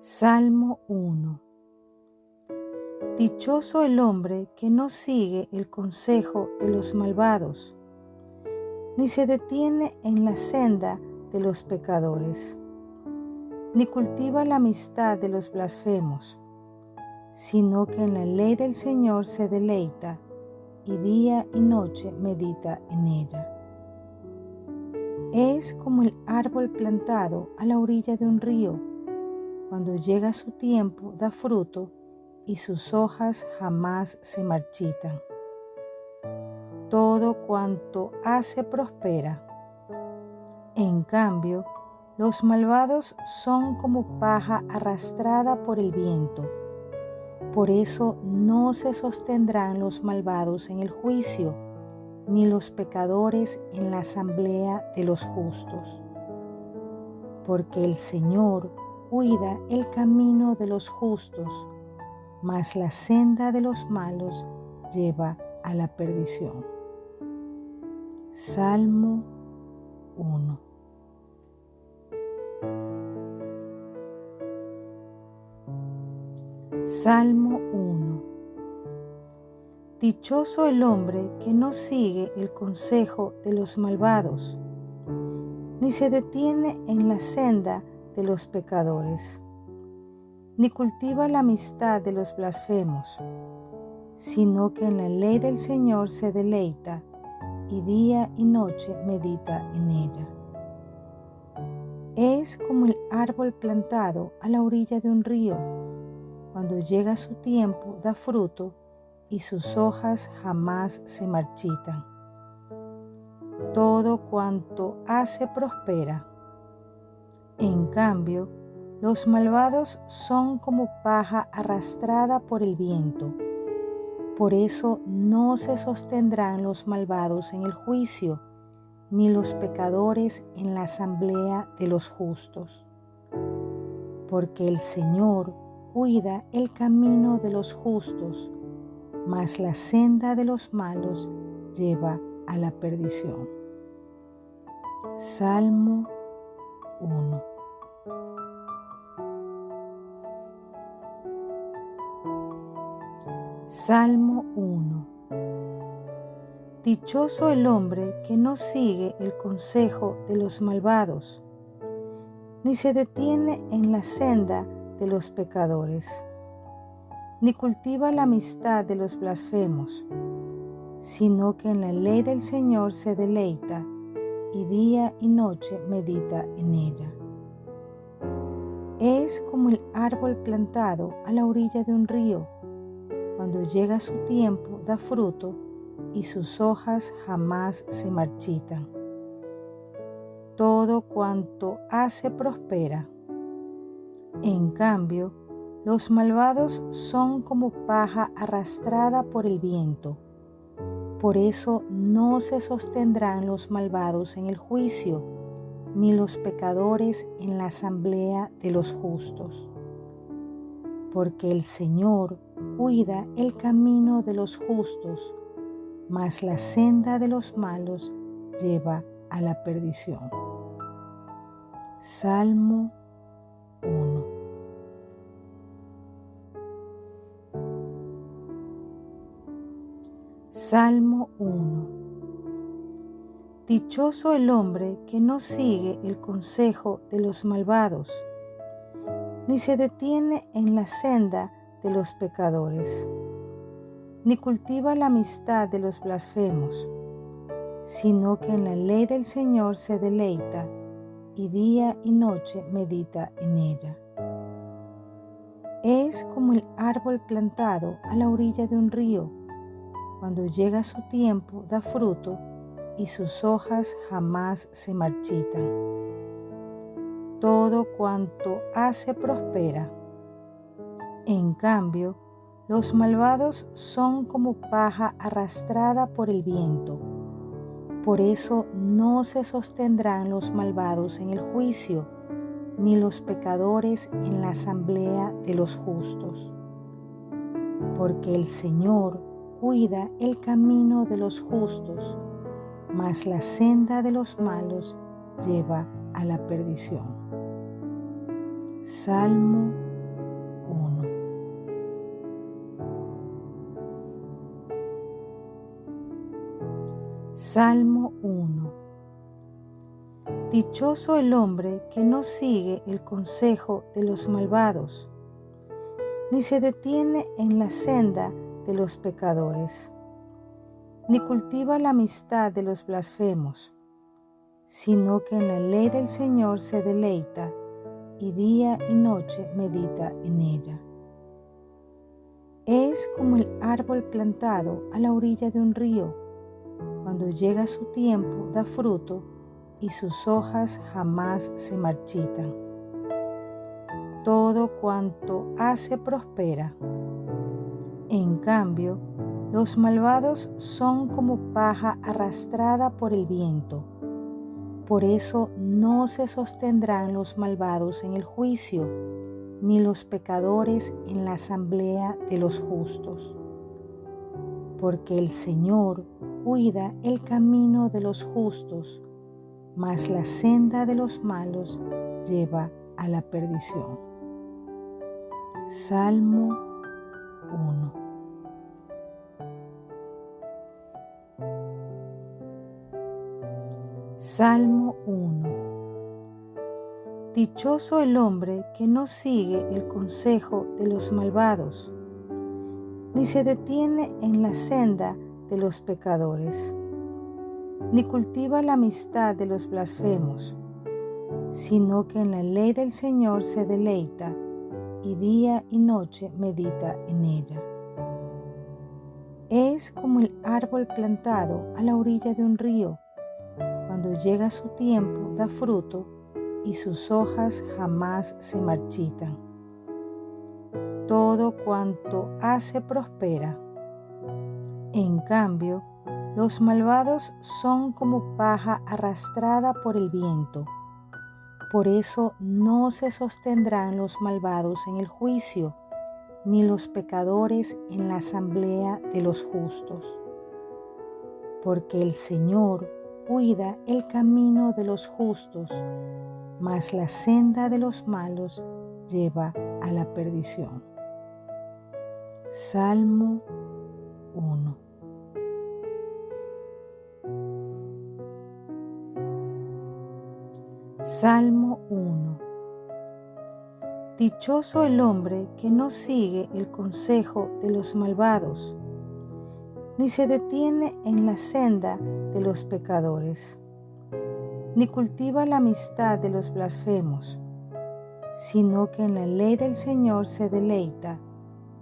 Salmo 1. Dichoso el hombre que no sigue el consejo de los malvados, ni se detiene en la senda de los pecadores, ni cultiva la amistad de los blasfemos, sino que en la ley del Señor se deleita, y día y noche medita en ella. Es como el árbol plantado a la orilla de un río. Cuando llega su tiempo, da fruto y sus hojas jamás se marchitan. Todo cuanto hace prospera. En cambio, los malvados son como paja arrastrada por el viento. Por eso no se sostendrán los malvados en el juicio, ni los pecadores en la asamblea de los justos. Porque el Señor cuida el camino de los justos, mas la senda de los malos lleva a la perdición. Salmo 1. Salmo 1. Dichoso el hombre que no sigue el consejo de los malvados, ni se detiene en la senda de los pecadores, ni cultiva la amistad de los blasfemos, sino que en la ley del Señor se deleita, y día y noche medita en ella. Es como el árbol plantado a la orilla de un río. Cuando llega su tiempo, da fruto y sus hojas jamás se marchitan. Todo cuanto hace prospera. En cambio, los malvados son como paja arrastrada por el viento. Por eso no se sostendrán los malvados en el juicio, ni los pecadores en la asamblea de los justos. Porque el Señor cuida el camino de los justos, mas la senda de los malos lleva a la perdición. Salmo 1. Salmo 1. Dichoso el hombre que no sigue el consejo de los malvados, ni se detiene en la senda de los pecadores, ni cultiva la amistad de los blasfemos, sino que en la ley del Señor se deleita, y día y noche medita en ella. Es como el árbol plantado a la orilla de un río. Cuando llega su tiempo, da fruto y sus hojas jamás se marchitan. Todo cuanto hace prospera. En cambio, los malvados son como paja arrastrada por el viento. Por eso no se sostendrán los malvados en el juicio, ni los pecadores en la asamblea de los justos. Porque el Señor cuida el camino de los justos, mas la senda de los malos lleva a la perdición. Salmo 1. Salmo 1. Dichoso el hombre que no sigue el consejo de los malvados, ni se detiene en la senda de los pecadores, ni cultiva la amistad de los blasfemos, sino que en la ley del Señor se deleita, y día y noche medita en ella. Es como el árbol plantado a la orilla de un río. Cuando llega su tiempo, da fruto y sus hojas jamás se marchitan. Todo cuanto hace prospera. En cambio, los malvados son como paja arrastrada por el viento. Por eso no se sostendrán los malvados en el juicio, ni los pecadores en la asamblea de los justos. Porque el Señor cuida el camino de los justos, mas la senda de los malos lleva a la perdición. Salmo Salmo 1. Dichoso el hombre que no sigue el consejo de los malvados, ni se detiene en la senda de los pecadores, ni cultiva la amistad de los blasfemos, sino que en la ley del Señor se deleita y día y noche medita en ella. Es como el árbol plantado a la orilla de un río. Cuando llega su tiempo, da fruto y sus hojas jamás se marchitan. Todo cuanto hace prospera. En cambio, los malvados son como paja arrastrada por el viento. Por eso no se sostendrán los malvados en el juicio, ni los pecadores en la asamblea de los justos. Porque el Señor cuida el camino de los justos, mas la senda de los malos lleva a la perdición. Salmo 1. Salmo 1. Dichoso el hombre que no sigue el consejo de los malvados, ni se detiene en la senda de los pecadores, ni cultiva la amistad de los blasfemos, sino que en la ley del Señor se deleita y día y noche medita en ella. Es como el árbol plantado a la orilla de un río. Cuando llega su tiempo, da fruto y sus hojas jamás se marchitan. Todo cuanto hace prospera. En cambio, los malvados son como paja arrastrada por el viento. Por eso no se sostendrán los malvados en el juicio, ni los pecadores en la asamblea de los justos. Porque el Señor cuida el camino de los justos, mas la senda de los malos lleva a la perdición. Salmo 1. Salmo 1. Dichoso el hombre que no sigue el consejo de los malvados, ni se detiene en la senda de los pecadores, ni cultiva la amistad de los blasfemos, sino que en la ley del Señor se deleita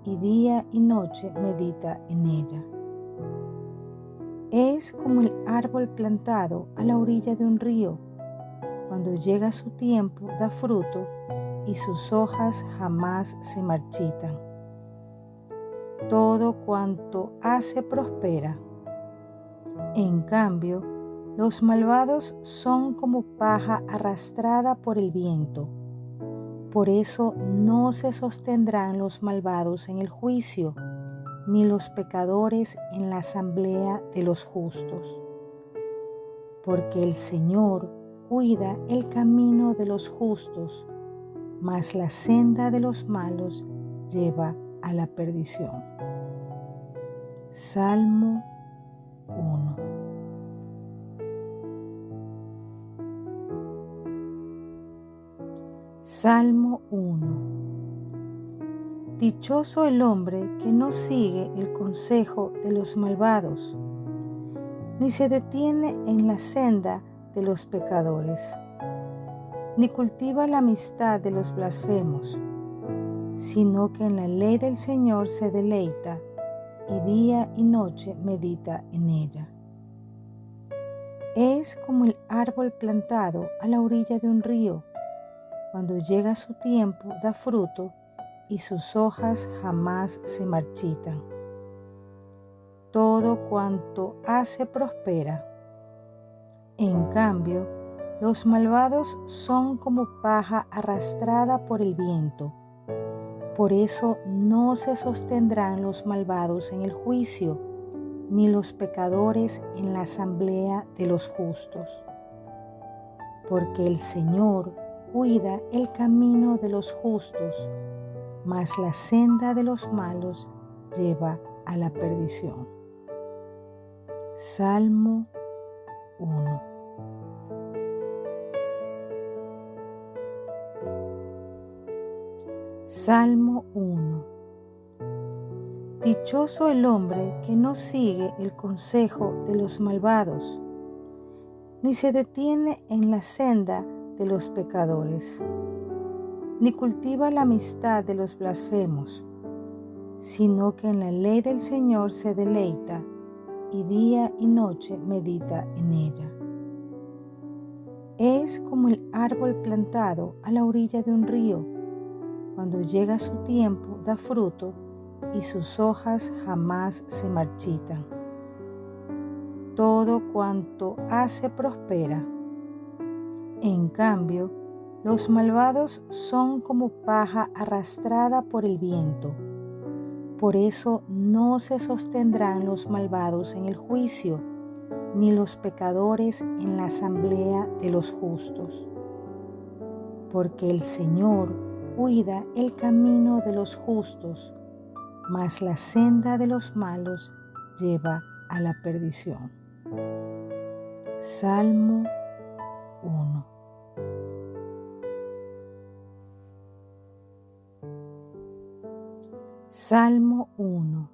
y día y noche medita en ella. Es como el árbol plantado a la orilla de un río. Cuando llega su tiempo, da fruto y sus hojas jamás se marchitan. Todo cuanto hace prospera. En cambio, los malvados son como paja arrastrada por el viento. Por eso no se sostendrán los malvados en el juicio, ni los pecadores en la asamblea de los justos. Porque el Señor cuida el camino de los justos, mas la senda de los malos lleva a la perdición. Salmo 1. Salmo 1. Dichoso el hombre que no sigue el consejo de los malvados, ni se detiene en la senda de los pecadores, ni cultiva la amistad de los blasfemos, sino que en la ley del Señor se deleita y día y noche medita en ella. Es como el árbol plantado a la orilla de un río. Cuando llega su tiempo, da fruto y sus hojas jamás se marchitan. Todo cuanto hace prospera. En cambio, los malvados son como paja arrastrada por el viento. Por eso no se sostendrán los malvados en el juicio, ni los pecadores en la asamblea de los justos. Porque el Señor cuida el camino de los justos, mas la senda de los malos lleva a la perdición. Salmo 1. Salmo 1. Dichoso el hombre que no sigue el consejo de los malvados, ni se detiene en la senda de los pecadores, ni cultiva la amistad de los blasfemos, sino que en la ley del Señor se deleita y día y noche medita en ella. Es como el árbol plantado a la orilla de un río. Cuando llega su tiempo da fruto y sus hojas jamás se marchitan. Todo cuanto hace prospera. En cambio, los malvados son como paja arrastrada por el viento. Por eso no se sostendrán los malvados en el juicio, ni los pecadores en la asamblea de los justos. Porque el Señor cuida el camino de los justos, mas la senda de los malos lleva a la perdición. Salmo 1. Salmo 1.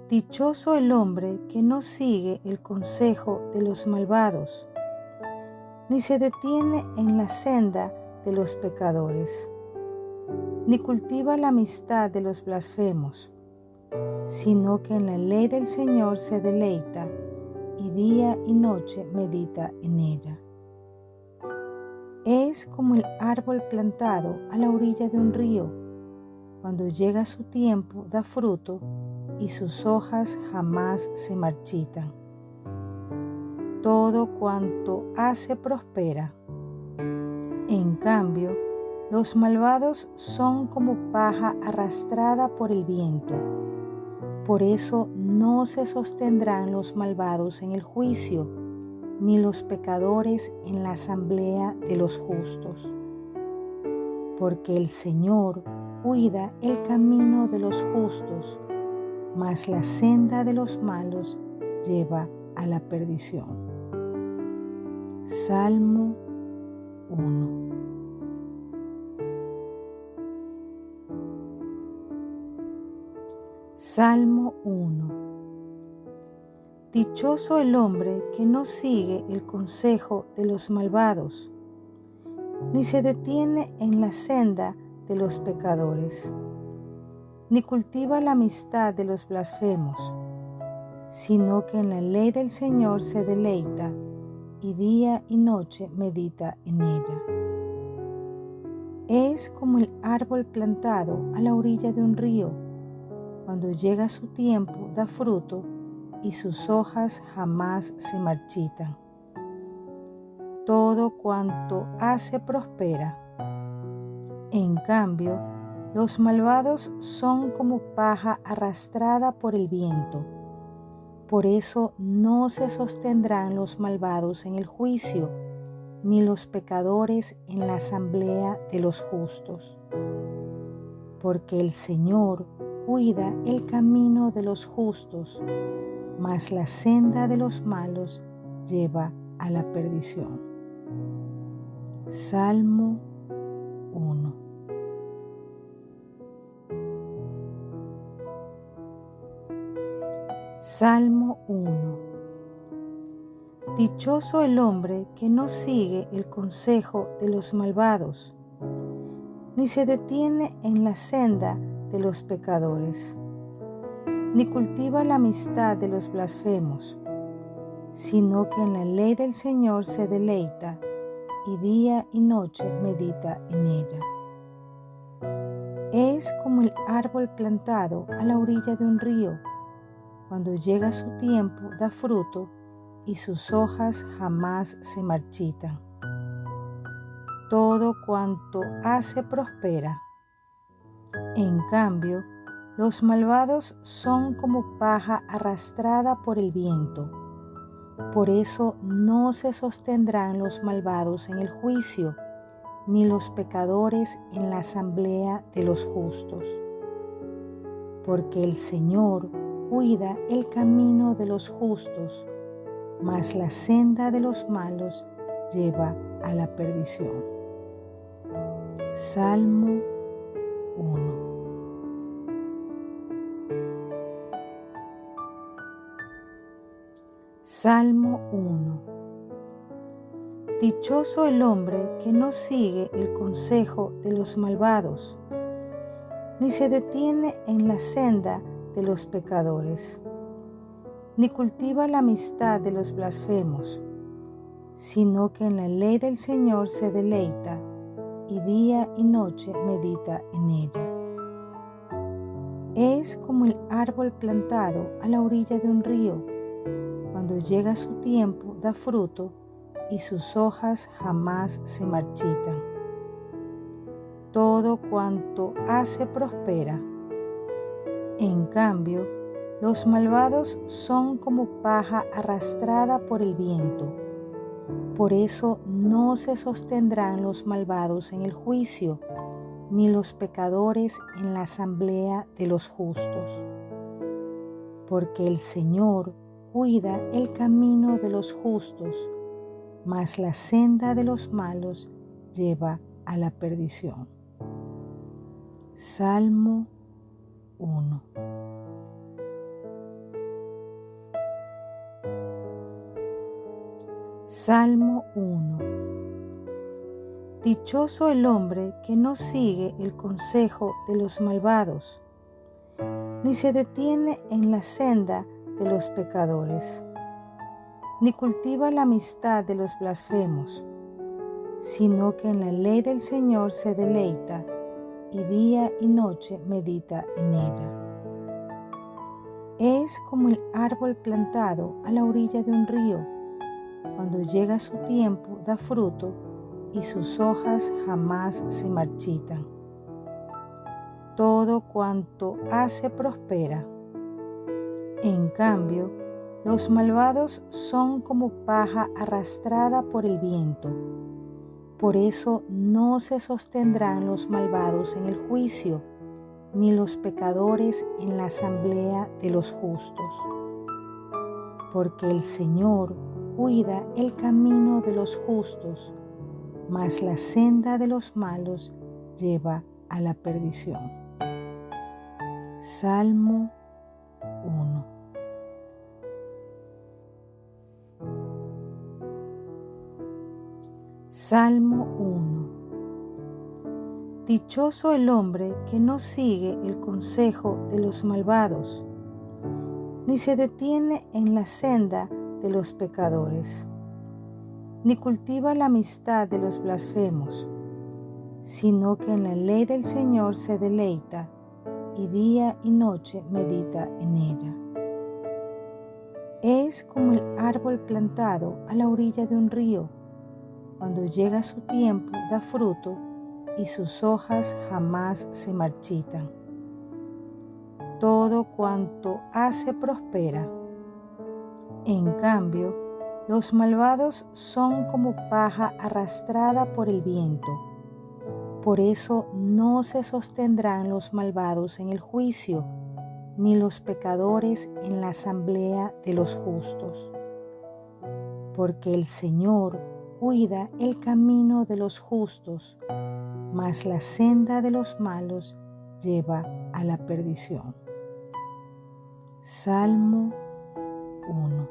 Dichoso el hombre que no sigue el consejo de los malvados, ni se detiene en la senda de los pecadores, ni cultiva la amistad de los blasfemos, sino que en la ley del Señor se deleita y día y noche medita en ella. Es como el árbol plantado a la orilla de un río. Cuando llega su tiempo da fruto y sus hojas jamás se marchitan. Todo cuanto hace prospera. En cambio, los malvados son como paja arrastrada por el viento. Por eso no se sostendrán los malvados en el juicio, ni los pecadores en la asamblea de los justos. Porque el Señor cuida el camino de los justos, mas la senda de los malos lleva a la perdición. Salmo 1. Salmo 1. Dichoso el hombre que no sigue el consejo de los malvados, ni se detiene en la senda de los pecadores, ni cultiva la amistad de los blasfemos, sino que en la ley del Señor se deleita y día y noche medita en ella. Es como el árbol plantado a la orilla de un río. Cuando llega su tiempo da fruto y sus hojas jamás se marchitan. Todo cuanto hace prospera. En cambio, los malvados son como paja arrastrada por el viento. Por eso no se sostendrán los malvados en el juicio, ni los pecadores en la asamblea de los justos. Porque el Señor cuida el camino de los justos, mas la senda de los malos lleva a la perdición. Salmo 1. Salmo 1. Dichoso el hombre que no sigue el consejo de los malvados, ni se detiene en la senda de los pecadores, ni cultiva la amistad de los blasfemos, sino que en la ley del Señor se deleita y día y noche medita en ella. Es como el árbol plantado a la orilla de un río. Cuando llega su tiempo da fruto y sus hojas jamás se marchitan. Todo cuanto hace prospera. En cambio, los malvados son como paja arrastrada por el viento. Por eso no se sostendrán los malvados en el juicio, ni los pecadores en la asamblea de los justos. Porque el Señor cuida el camino de los justos, mas la senda de los malos lleva a la perdición. Salmo 1. Salmo 1. Dichoso el hombre que no sigue el consejo de los malvados, ni se detiene en la senda de los pecadores, ni cultiva la amistad de los blasfemos, sino que en la ley del Señor se deleita, y día y noche medita en ella. Es como el árbol plantado a la orilla de un río. Cuando llega su tiempo, da fruto, y sus hojas jamás se marchitan. Todo cuanto hace prospera. En cambio, los malvados son como paja arrastrada por el viento. Por eso no se sostendrán los malvados en el juicio, ni los pecadores en la asamblea de los justos. Porque el Señor cuida el camino de los justos, mas la senda de los malos lleva a la perdición. Salmo 1. Salmo 1. Dichoso el hombre que no sigue el consejo de los malvados, ni se detiene en la senda de los pecadores, ni cultiva la amistad de los blasfemos, sino que en la ley del Señor se deleita, y día y noche medita en ella. Es como el árbol plantado a la orilla de un río. Cuando llega su tiempo, da fruto, y sus hojas jamás se marchitan. Todo cuanto hace prospera. En cambio, los malvados son como paja arrastrada por el viento. Por eso no se sostendrán los malvados en el juicio, ni los pecadores en la asamblea de los justos. Porque el Señor cuida el camino de los justos, mas la senda de los malos lleva a la perdición. Salmo 1. Salmo 1. Dichoso el hombre que no sigue el consejo de los malvados, ni se detiene en la senda de los pecadores, ni cultiva la amistad de los blasfemos, sino que en la ley del Señor se deleita, y día y noche medita en ella. Es como el árbol plantado a la orilla de un río. Cuando llega su tiempo, da fruto, y sus hojas jamás se marchitan. Todo cuanto hace prospera. En cambio, los malvados son como paja arrastrada por el viento. Por eso no se sostendrán los malvados en el juicio, ni los pecadores en la asamblea de los justos. Porque el Señor cuida el camino de los justos, mas la senda de los malos lleva a la perdición. Salmo 1.